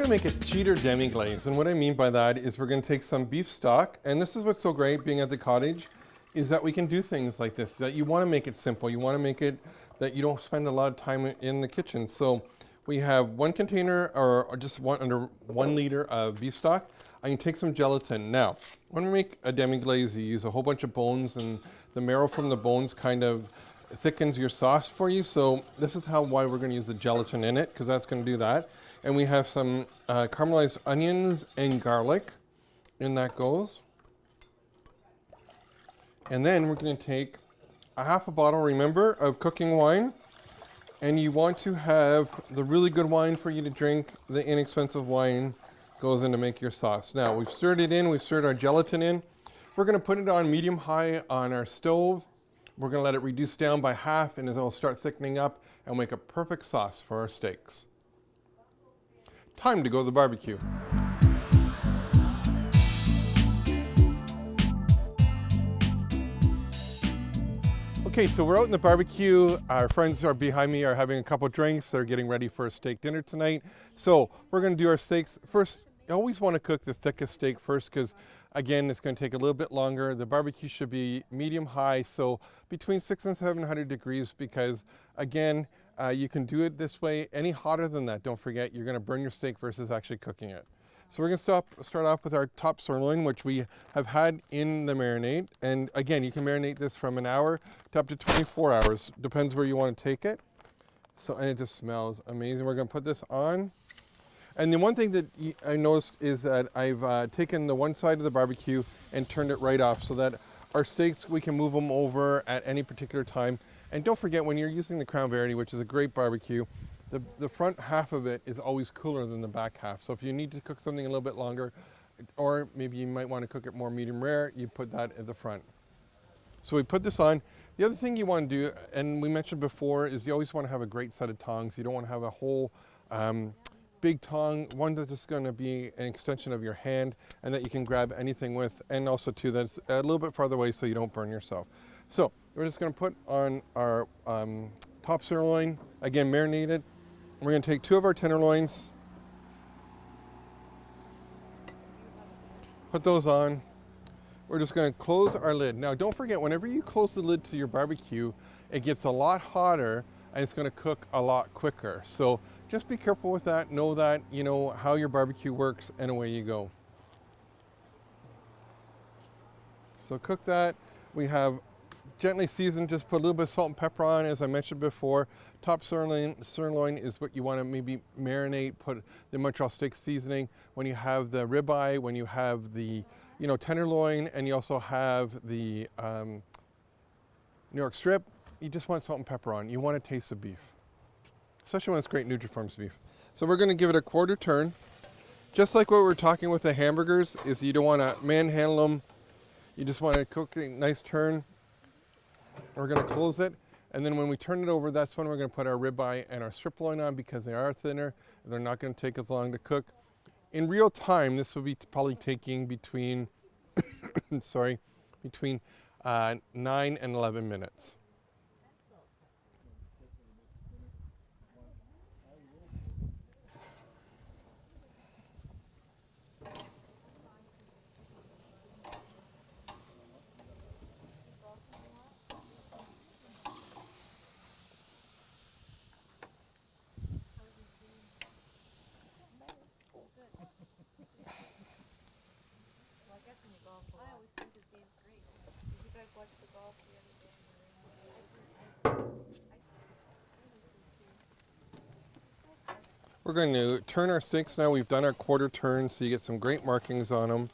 gonna make a cheater demi-glaze, and what I mean by that is we're gonna take some beef stock, and this is what's so great being at the cottage, is that we can do things like this, that you wanna make it simple, you wanna make it that you don't spend a lot of time in the kitchen. So we have one container, or just under 1 liter of beef stock. I can take some gelatin. Now, when we make a demi-glaze, you use a whole bunch of bones, and the marrow from the bones kind of thickens your sauce for you. So this is why we're gonna use the gelatin in it, because that's gonna do that. And we have some caramelized onions and garlic, and that goes. And then we're gonna take a half a bottle, remember, of cooking wine. And you want to have the really good wine for you to drink. The inexpensive wine goes in to make your sauce. Now, we've stirred it in, we've stirred our gelatin in. We're gonna put it on medium-high on our stove. We're gonna let it reduce down by half, and it'll start thickening up and make a perfect sauce for our steaks. Time to go to the barbecue. Okay, so we're out in the barbecue. Our friends are behind me, are having a couple drinks. They're getting ready for a steak dinner tonight. So we're gonna do our steaks. First, you always wanna cook the thickest steak first, because again, it's gonna take a little bit longer. The barbecue should be medium-high, so between 600 and 700 degrees, because again, you can do it this way. Any hotter than that, don't forget, you're gonna burn your steak versus actually cooking it. So we're gonna start off with our top sirloin, which we have had in the marinade. And again, you can marinate this from an hour to up to 24 hours, depends where you wanna take it. So, and it just smells amazing. We're gonna put this on. And the one thing that I noticed is that I've taken the one side of the barbecue and turned it right off, so that our steaks, we can move them over at any particular time. And don't forget, when you're using the Crown Verity, which is a great barbecue, the front half of it is always cooler than the back half. So if you need to cook something a little bit longer, or maybe you might want to cook it more medium rare, you put that at the front. So we put this on. The other thing you want to do, and we mentioned before, is you always want to have a great set of tongs. You don't want to have a whole big tong, one that's just going to be an extension of your hand and that you can grab anything with, and also too that's a little bit farther away so you don't burn yourself. So we're just going to put on our top sirloin, again marinated. We're going to take 2 of our tenderloins, put those on. We're just going to close our lid. Now don't forget, whenever you close the lid to your barbecue, it gets a lot hotter and it's going to cook a lot quicker. So just be careful with that. Know that you know how your barbecue works, and away you go. So cook that. We have gently seasoned, just put a little bit of salt and pepper on, as I mentioned before. Top sirloin is what you want to maybe marinate, put the Montreal steak seasoning. When you have the ribeye, when you have the tenderloin, and you also have the New York strip, you just want salt and pepper on. You want to taste the beef, especially when it's great Nutriforms beef. So we're going to give it a quarter turn. Just like what we were talking with the hamburgers, is you don't want to manhandle them. You just want to cook a nice turn. We're going to close it, and then when we turn it over, that's when we're going to put our ribeye and our strip loin on, because they are thinner and they're not going to take as long to cook. In real time, this will be probably taking between between 9 and 11 minutes. We're going to turn our steaks now. We've done our quarter turn, so you get some great markings on them.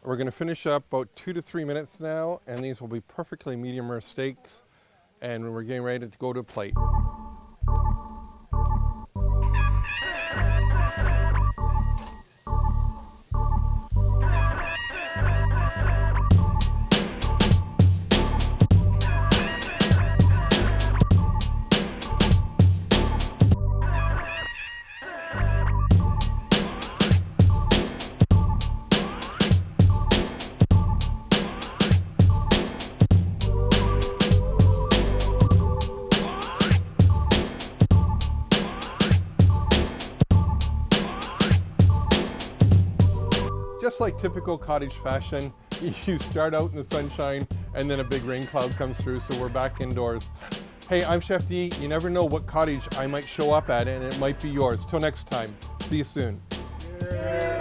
We're going to finish up about 2 to 3 minutes now, and these will be perfectly medium rare steaks, and we're getting ready to go to a plate. just like typical cottage fashion, you start out in the sunshine and then a big rain cloud comes through, so we're back indoors. Hey, I'm Chef D. You never know what cottage I might show up at, and it might be yours. Till next time, see you soon. Cheers.